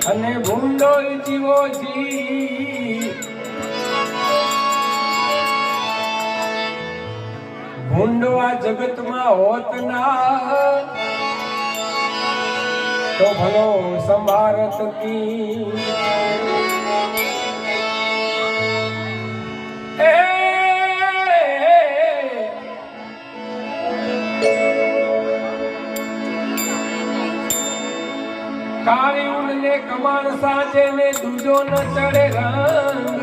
અને ભૂંડો જીવો જી ભૂંડો આ જગતમાં હોત ના તો ભલો સંભારત કી કાળી ઊન ને કમાણ સાજે ને દૂજો ન ચડે રંગ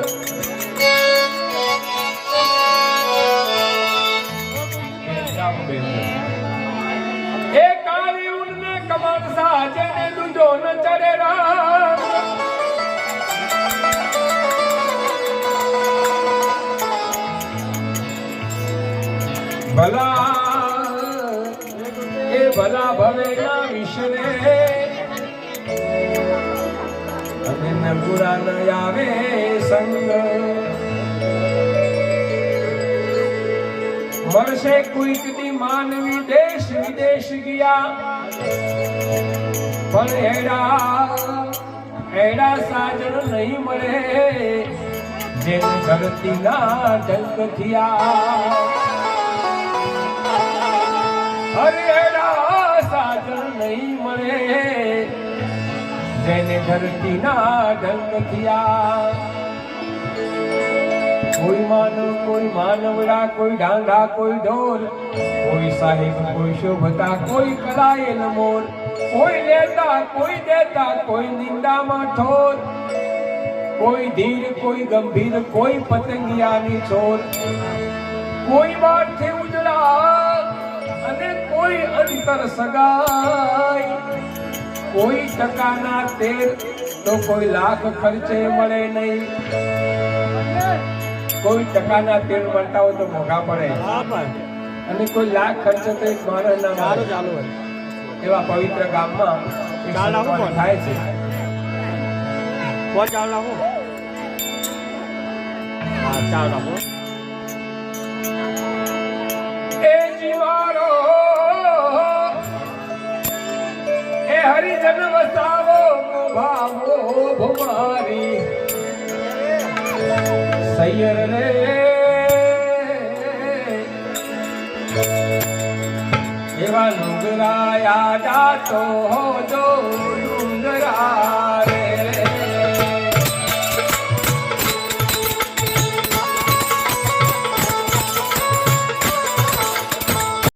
એ કાળી ઊન ને કમાણ સાજે ને દૂજો ન ચડે રંગ ભલા એ ભલા ભવે ના વિષરે અને બુરા ન આવે સંગ મળશે કોઈક દી માનવી દેશ વિદેશ ગયા પણ એડા સાજણ નહીં મળે જેમ ધરતી ના ઢંક થયા હરે એડા સાજણ નહીં મળે જેને ધરતી ના ઢંક થયા કોઈ માનવડા કોઈ ડાંગા કોઈ ઢોલ કોઈ સાહેબ કોઈ શોભતા કોઈ કલાયેલ મોર કોઈ લેતા કોઈ દેતા કોઈ નિંદામાં ઠોર કોઈ ધીર કોઈ ગંભીર કોઈ પતંગિયાની ચોર કોઈ વાટથી ઉજળા અને કોઈ અંતર સગાઈ કોઈ ટકાના તેર તો કોઈ લાખ ખર્ચે મળે નહીં કોઈ ટકાના તેલ મળતા હોય તો મોંઘા પડે અને કોઈ લાખ ખર્ચે તો એક માણસ ના મારો ચાલુ હોય એવા પવિત્ર ગામમાં થાય છે એ જીવારો એ હરિજન વસાવો ભાવો ભુમારી સૈયર રે એવા ડુંગરા યાદ તો જો ડુંગરા